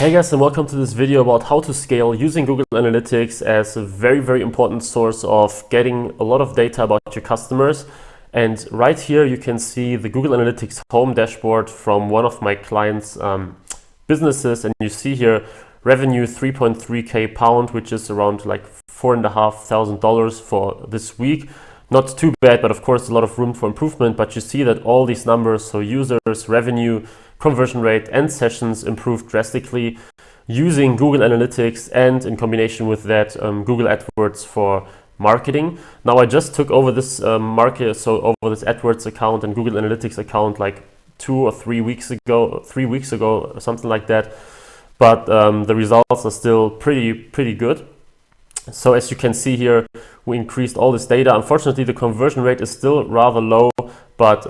Hey guys, and welcome to this video about how to scale using Google Analytics as a very important source of getting a lot of data about your customers. And right here you can see the Google Analytics home dashboard from one of my clients' businesses, and you see here revenue 3.3k pound, which is around like $4,500 for this week. Not too bad, but of course a lot of room for improvement. But you see that all these numbers, so users, revenue, conversion rate and sessions, improved drastically using Google Analytics and in combination with that Google AdWords for marketing. Now I just took over this over this AdWords account and Google Analytics account like 3 weeks ago, something like that. But the results are still pretty good. So as you can see here, we increased all this data. Unfortunately, the conversion rate is still rather low, but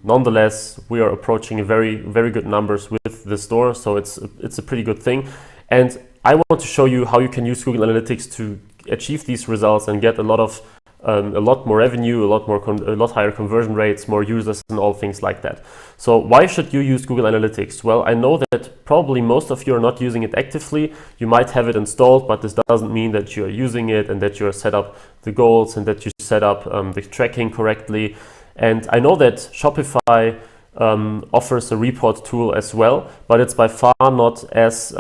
nonetheless, we are approaching very good numbers with the store. So it's a pretty good thing. And I want to show you how you can use Google Analytics to achieve these results and get a lot more revenue, a lot higher conversion rates, more users, and all things like that. So why should you use Google Analytics? Well, I know that probably most of you are not using it actively. You might have it installed, but this doesn't mean that you're using it and that you're set up the goals and that you set up the tracking correctly. And I know that Shopify offers a report tool as well, but it's by far not as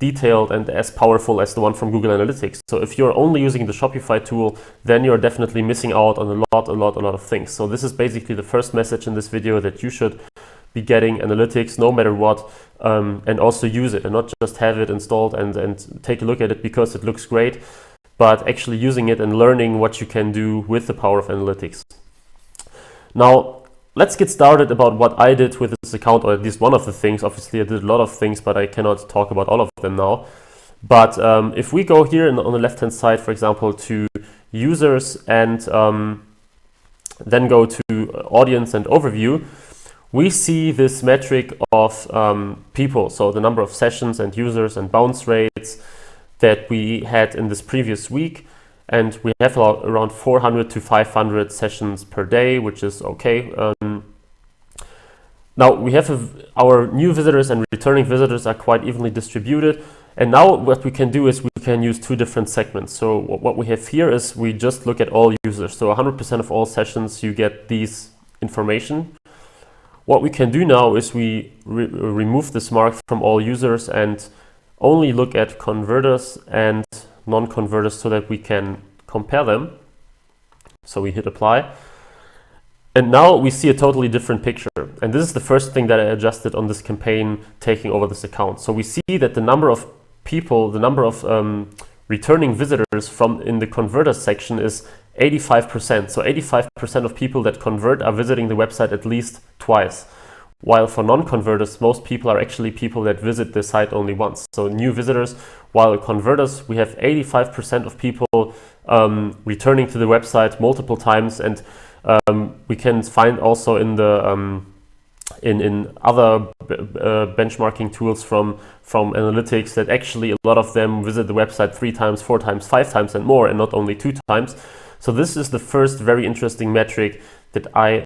detailed and as powerful as the one from Google Analytics. So if you're only using the Shopify tool, then you're definitely missing out on a lot of things. So this is basically the first message in this video, that you should be getting analytics no matter what, and also use it and not just have it installed and take a look at it because it looks great, but actually using it and learning what you can do with the power of analytics. Now, let's get started about what I did with this account, or at least one of the things. Obviously, I did a lot of things, but I cannot talk about all of them now. But if we go here on the left-hand side, for example, to users and then go to audience and overview, we see this metric of people. So the number of sessions and users and bounce rates that we had in this previous week. And we have around 400 to 500 sessions per day, which is okay. Now we have our new visitors and returning visitors are quite evenly distributed. And now what we can do is we can use two different segments. So what we have here is we just look at all users. So 100% of all sessions, you get these information. What we can do now is we remove this mark from all users and only look at converters and non-converters so that we can compare them. So we hit apply. And now we see a totally different picture. And this is the first thing that I adjusted on this campaign taking over this account. So we see that the number of people, the number of returning visitors in the converters section is 85%. So 85% of people that convert are visiting the website at least twice. While for non-converters, most people are actually people that visit the site only once. So new visitors, while converters, we have 85% of people returning to the website multiple times. And we can find also in the in other benchmarking tools from analytics that actually a lot of them visit the website 3 times, 4 times, 5 times and more, and not only 2 times. So this is the first very interesting metric that I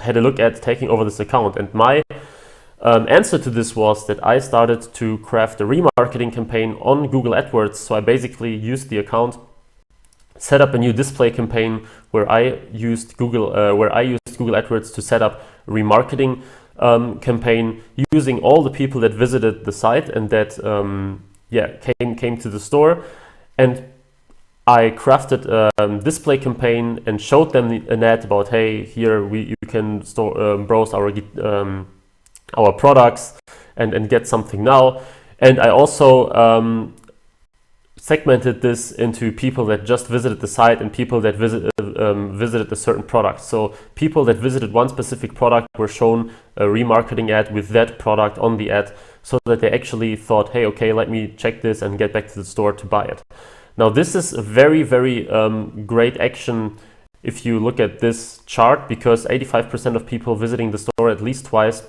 had a look at taking over this account. And my answer to this was that I started to craft a remarketing campaign on Google AdWords. So I basically used the account, set up a new display campaign where I used Google AdWords to set up a remarketing campaign using all the people that visited the site and that came to the store. And I crafted a display campaign and showed them an ad about, hey, here you can browse our products and get something now. And I also segmented this into people that just visited the site and people that visited a certain product. So people that visited one specific product were shown a remarketing ad with that product on the ad, so that they actually thought, hey, okay, let me check this and get back to the store to buy it. Now this is a very great action if you look at this chart, because 85% of people visiting the store at least twice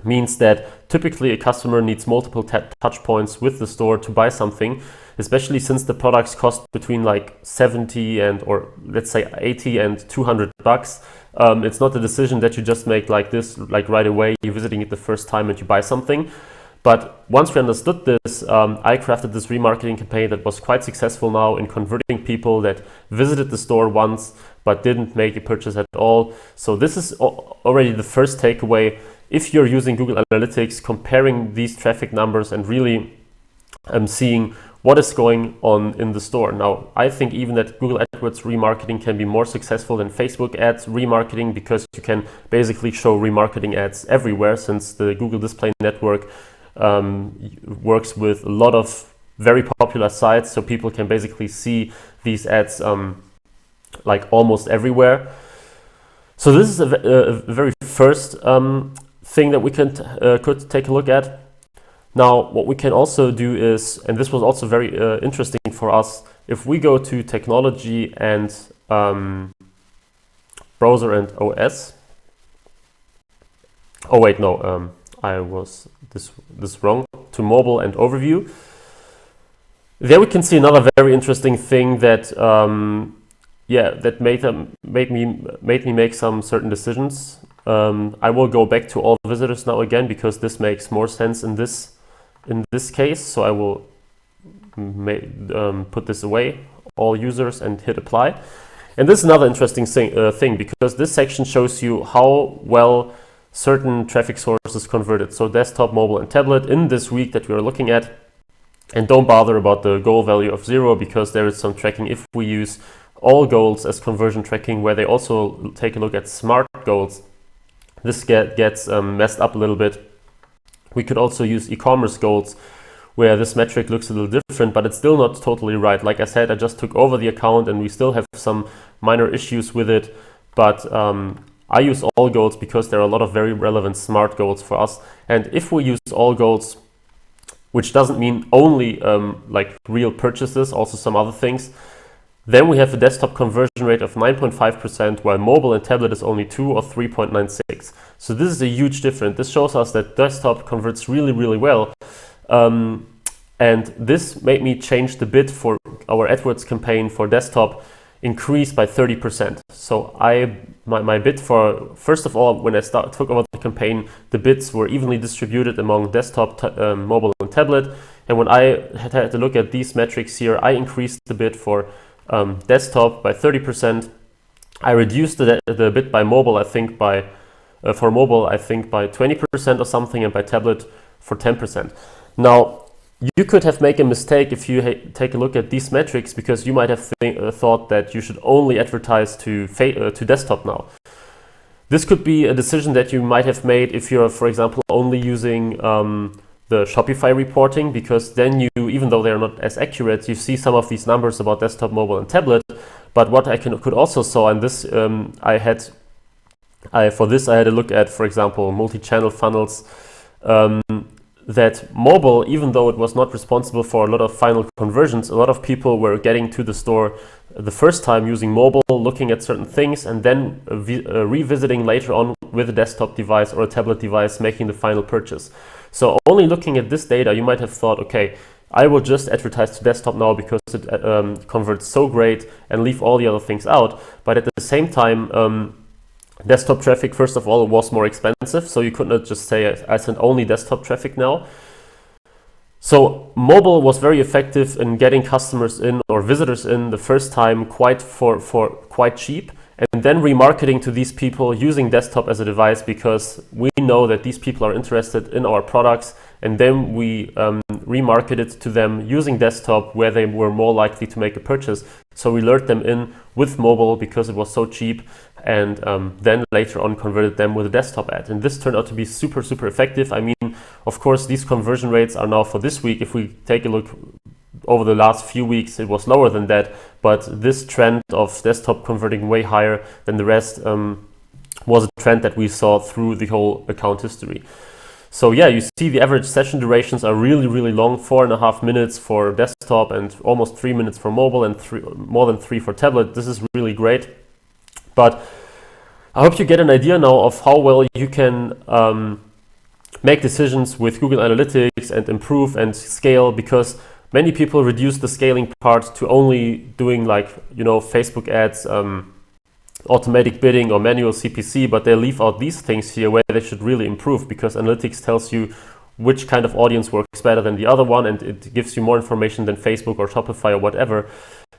means that typically a customer needs multiple touch points with the store to buy something, especially since the products cost between like 70 or let's say 80 and $200. It's not a decision that you just make like this, like right away, you're visiting it the first time and you buy something. But once we understood this, I crafted this remarketing campaign that was quite successful now in converting people that visited the store once but didn't make a purchase at all. So this is already the first takeaway. If you're using Google Analytics, comparing these traffic numbers and really seeing what is going on in the store. Now, I think even that Google AdWords remarketing can be more successful than Facebook ads remarketing, because you can basically show remarketing ads everywhere, since the Google Display Network works with a lot of very popular sites, so people can basically see these ads like almost everywhere. So this is a very first thing that we could take a look at. Now, what we can also do is, and this was also very interesting for us, if we go to technology and browser and OS. Oh wait, no, I was this wrong. To mobile and overview. There we can see another very interesting thing that that made me make some certain decisions. I will go back to all visitors now again, because this makes more sense in this case. So I will put this away, all users, and hit apply. And this is another interesting thing, because this section shows you how well certain traffic sources converted. So desktop, mobile, and tablet in this week that we are looking at. And don't bother about the goal value of 0, because there is some tracking if we use all goals as conversion tracking, where they also take a look at smart goals. This gets messed up a little bit. We could also use e-commerce goals, where this metric looks a little different, but it's still not totally right. Like I said, I just took over the account and we still have some minor issues with it, but I use all goals because there are a lot of very relevant smart goals for us. And if we use all goals, which doesn't mean only like real purchases, also some other things, then we have a desktop conversion rate of 9.5%, while mobile and tablet is only 2 or 3.96. So this is a huge difference. This shows us that desktop converts really, really well. And this made me change the bid for our AdWords campaign for desktop increased by 30%. So my bid for, first of all, when I took over the campaign, the bids were evenly distributed among desktop, mobile, and tablet. And when I had to look at these metrics here, I increased the bid for desktop by 30%. I reduced the bid by mobile, I think by 20% or something, and by tablet for 10%. Now, you could have made a mistake if you take a look at these metrics, because you might have thought that you should only advertise to desktop now. This could be a decision that you might have made if you're, for example, only using the Shopify reporting, because then you, even though they're not as accurate, you see some of these numbers about desktop, mobile, and tablet. But what I could also saw, and this for this I had a look at, for example, multi-channel funnels. That mobile, even though it was not responsible for a lot of final conversions, a lot of people were getting to the store the first time using mobile, looking at certain things, and then revisiting later on with a desktop device or a tablet device, making the final purchase. So only looking at this data, you might have thought, okay, I will just advertise to desktop now because it converts so great, and leave all the other things out. But at the same time, desktop traffic, first of all, was more expensive, so you could not just say I send only desktop traffic now. So mobile was very effective in getting customers in or visitors in the first time quite cheap, and then remarketing to these people using desktop as a device, because we know that these people are interested in our products, and then we remarketed to them using desktop, where they were more likely to make a purchase. So we lured them in with mobile because it was so cheap, and then later on converted them with a desktop ad. And this turned out to be super, super effective. I mean, of course, these conversion rates are now for this week. If we take a look over the last few weeks, it was lower than that. But this trend of desktop converting way higher than the rest was a trend that we saw through the whole account history. So yeah, you see the average session durations are really, really long, 4.5 minutes for desktop and almost 3 minutes for mobile, and more than 3 for tablet. This is really great. But I hope you get an idea now of how well you can make decisions with Google Analytics and improve and scale, because many people reduce the scaling part to only doing, like, Facebook ads, automatic bidding or manual CPC, but they leave out these things here where they should really improve, because analytics tells you which kind of audience works better than the other one, and it gives you more information than Facebook or Shopify or whatever.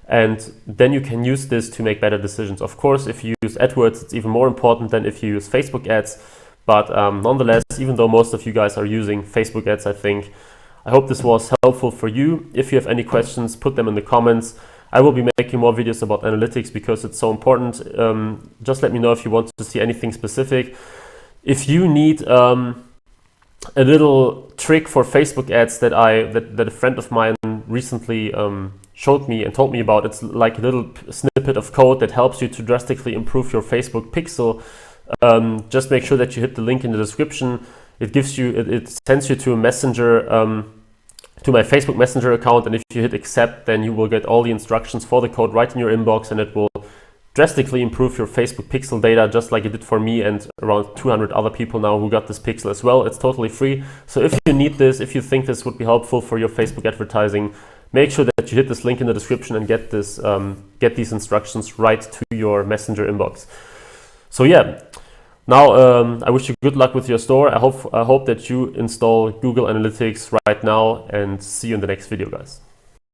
And then you can use this to make better decisions. Of course, if you use AdWords, it's even more important than if you use Facebook ads. But nonetheless, even though most of you guys are using Facebook ads, I hope this was helpful for you. If you have any questions, put them in the comments. I will be making more videos about analytics because it's so important. Just let me know if you want to see anything specific. If you need a little trick for Facebook ads that a friend of mine recently showed me and told me about, it's like a little snippet of code that helps you to drastically improve your Facebook pixel. Just make sure that you hit the link in the description. It sends you to a messenger, to my Facebook Messenger account, and if you hit accept, then you will get all the instructions for the code right in your inbox, and it will drastically improve your Facebook pixel data, just like it did for me and around 200 other people now who got this pixel as well. It's totally free. So if you need this, if you think this would be helpful for your Facebook advertising, make sure that you hit this link in the description and get these instructions right to your Messenger inbox. So yeah, now I wish you good luck with your store. I hope that you install Google Analytics right now, and see you in the next video, guys.